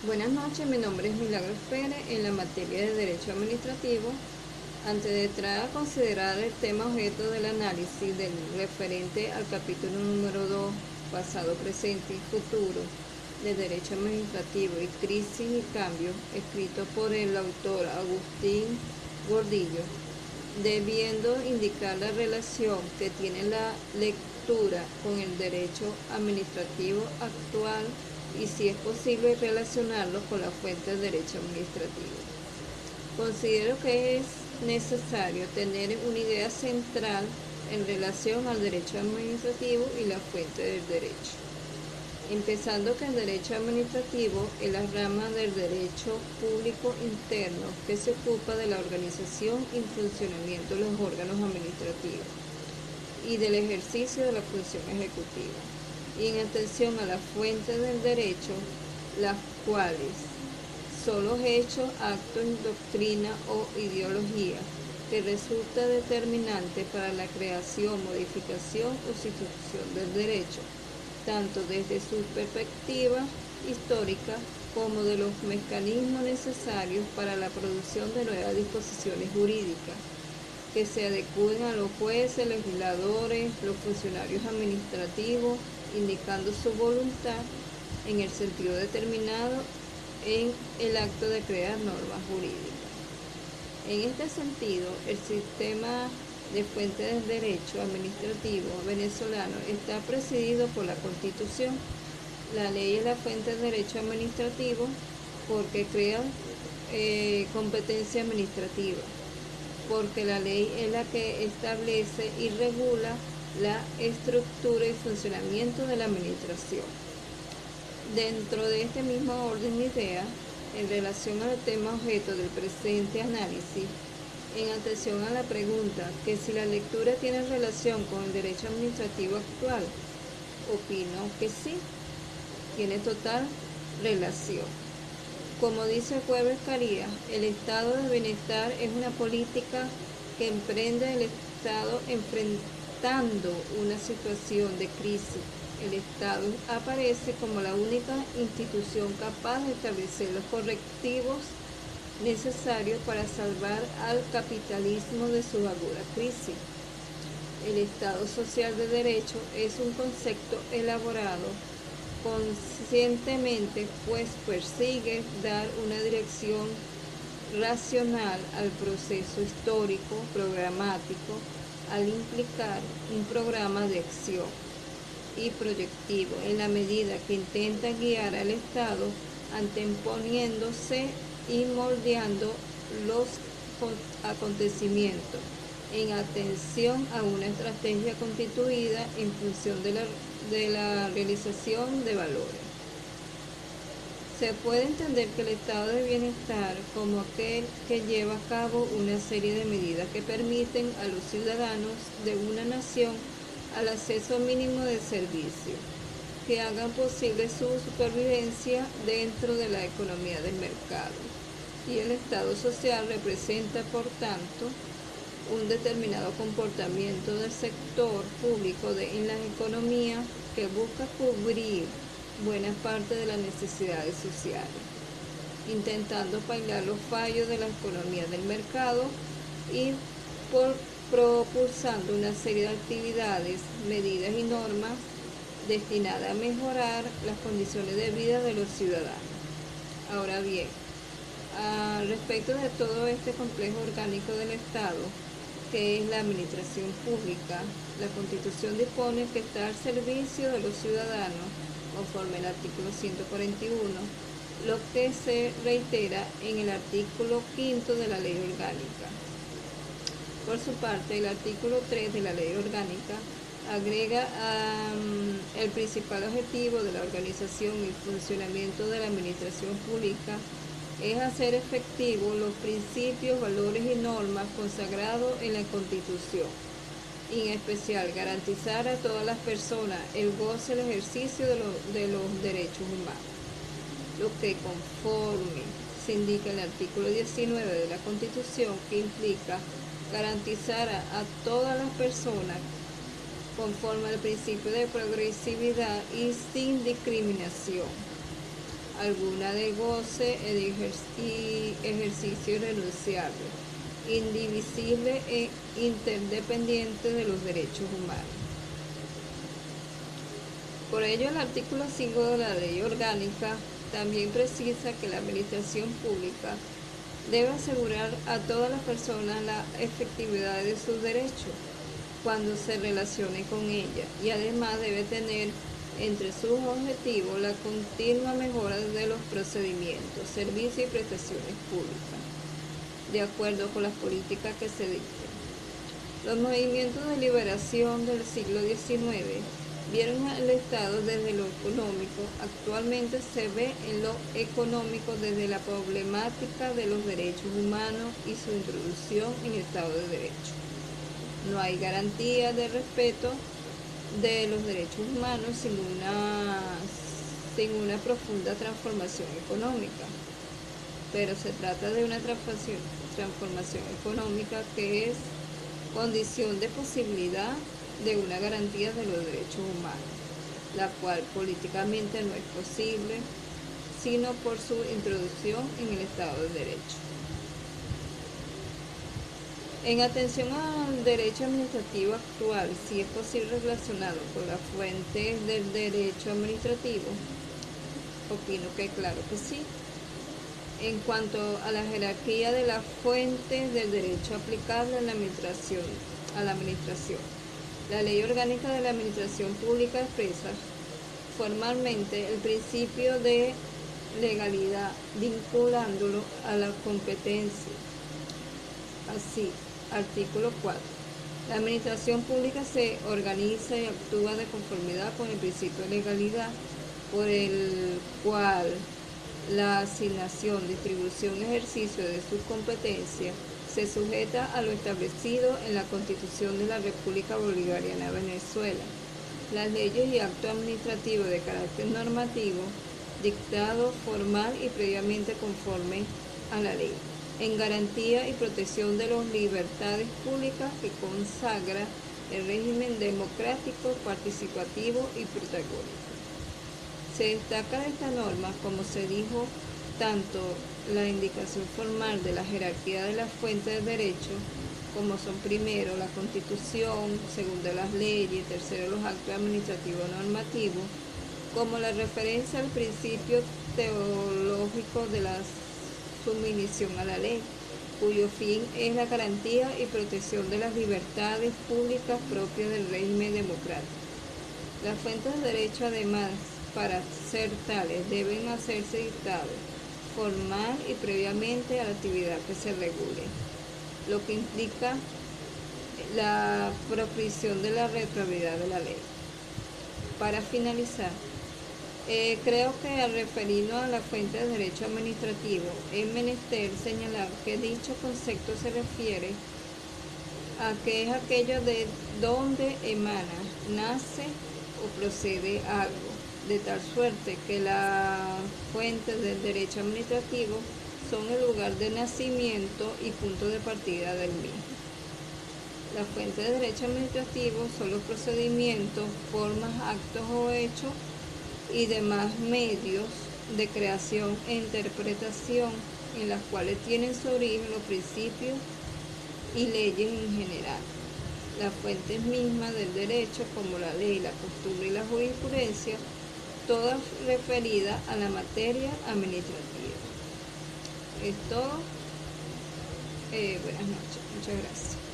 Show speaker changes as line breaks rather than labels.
Buenas noches, mi nombre es Milagros Pérez en la materia de Derecho Administrativo. Antes de entrar a considerar el tema objeto del análisis del referente al capítulo número 2, pasado, presente y futuro, de Derecho Administrativo y Crisis y Cambio, escrito por el autor Agustín Gordillo, debiendo indicar la relación que tiene la lectura con el derecho administrativo actual y si es posible relacionarlo con la fuente del derecho administrativo. Considero que es necesario tener una idea central en relación al derecho administrativo y la fuente del derecho. Empezando que el derecho administrativo es la rama del derecho público interno que se ocupa de la organización y funcionamiento de los órganos administrativos y del ejercicio de la función ejecutiva. Y en atención a la fuente del derecho, las cuales son los hechos, actos, doctrina o ideología que resulta determinante para la creación, modificación o sustitución del derecho, tanto desde su perspectiva histórica como de los mecanismos necesarios para la producción de nuevas disposiciones jurídicas que se adecúen a los jueces, legisladores, los funcionarios administrativos, indicando su voluntad en el sentido determinado en el acto de crear normas jurídicas. En este sentido, el sistema de fuente del derecho administrativo venezolano está presidido por la Constitución. La ley es la fuente del derecho administrativo porque crea competencia administrativa, porque la ley es la que establece y regula la estructura y funcionamiento de la administración. Dentro de este mismo orden de ideas, en relación al tema objeto del presente análisis, en atención a la pregunta que si la lectura tiene relación con el derecho administrativo actual, opino que sí, tiene total relación. Como dice Weber Carías, el estado de bienestar es una política que emprende el Estado enfrentando una situación de crisis. El Estado aparece como la única institución capaz de establecer los correctivos necesarios para salvar al capitalismo de su aguda crisis. El Estado social de derecho es un concepto elaborado conscientemente, pues persigue dar una dirección racional al proceso histórico programático al implicar un programa de acción y proyectivo en la medida que intenta guiar al Estado anteponiéndose y moldeando los acontecimientos en atención a una estrategia constituida en función de la realización de valores. Se puede entender que el estado de bienestar como aquel que lleva a cabo una serie de medidas que permiten a los ciudadanos de una nación al acceso mínimo de servicios, que hagan posible su supervivencia dentro de la economía del mercado. Y el estado social representa, por tanto, un determinado comportamiento del sector público en la economía que busca cubrir buena parte de las necesidades sociales, intentando paliar los fallos de la economía del mercado y propulsando una serie de actividades, medidas y normas destinadas a mejorar las condiciones de vida de los ciudadanos. Ahora bien, respecto de todo este complejo orgánico del Estado, que es la administración pública, la Constitución dispone que está al servicio de los ciudadanos, conforme al artículo 141, lo que se reitera en el artículo 5 de la Ley Orgánica. Por su parte, el artículo 3 de la Ley Orgánica agrega el principal objetivo de la organización y funcionamiento de la administración pública es hacer efectivos los principios, valores y normas consagrados en la Constitución, y en especial garantizar a todas las personas el goce y el ejercicio de los derechos humanos, lo que conforme se indica en el artículo 19 de la Constitución, que implica garantizar a todas las personas conforme al principio de progresividad y sin discriminación. alguna de goce y ejercicio irrenunciable, indivisible e interdependiente de los derechos humanos. Por ello, el artículo 5 de la Ley Orgánica también precisa que la administración pública debe asegurar a todas las personas la efectividad de sus derechos cuando se relacione con ella, y además debe tener entre sus objetivos la continua mejora de los procedimientos, servicios y prestaciones públicas, de acuerdo con las políticas que se dicten. Los movimientos de liberación del siglo XIX vieron al Estado desde lo económico. Actualmente se ve en lo económico desde la problemática de los derechos humanos y su introducción en el Estado de Derecho. No hay garantía de respeto de los derechos humanos sin una profunda transformación económica. Pero se trata de una transformación económica que es condición de posibilidad de una garantía de los derechos humanos, la cual políticamente no es posible sino por su introducción en el Estado de Derecho. En atención al derecho administrativo actual, si es posible relacionarlo con las fuentes del derecho administrativo, opino que claro que sí. En cuanto a la jerarquía de las fuentes del derecho aplicable a la administración, la Ley Orgánica de la Administración Pública expresa formalmente el principio de legalidad, vinculándolo a la competencia. Así, artículo 4. La administración pública se organiza y actúa de conformidad con el principio de legalidad, por el cual la asignación, distribución y ejercicio de sus competencias se sujeta a lo establecido en la Constitución de la República Bolivariana de Venezuela. Las leyes y actos administrativos de carácter normativo, dictado formal y previamente conforme a la ley, en garantía y protección de las libertades públicas que consagra el régimen democrático, participativo y protagónico. Se destaca de esta norma, como se dijo, tanto la indicación formal de la jerarquía de las fuentes de derecho, como son primero la Constitución, segundo las leyes, tercero los actos administrativos normativos, como la referencia al principio teológico de la sumisión a la ley, cuyo fin es la garantía y protección de las libertades públicas propias del régimen democrático. Las fuentes de derecho, además, para ser tales, deben hacerse dictados formal y previamente a la actividad que se regule, lo que implica la proscripción de la retroactividad de la ley. Para finalizar, creo que al referirnos a la fuente de derecho administrativo es menester señalar que dicho concepto se refiere a que es aquello de donde emana, nace o procede algo, de tal suerte que las fuentes del derecho administrativo son el lugar de nacimiento y punto de partida del mismo. Las fuentes de derecho administrativo son los procedimientos, formas, actos o hechos y demás medios de creación e interpretación en las cuales tienen su origen los principios y leyes en general. Las fuentes mismas del derecho, como la ley, la costumbre y la jurisprudencia, todas referidas a la materia administrativa. Es todo. Buenas noches. Muchas gracias.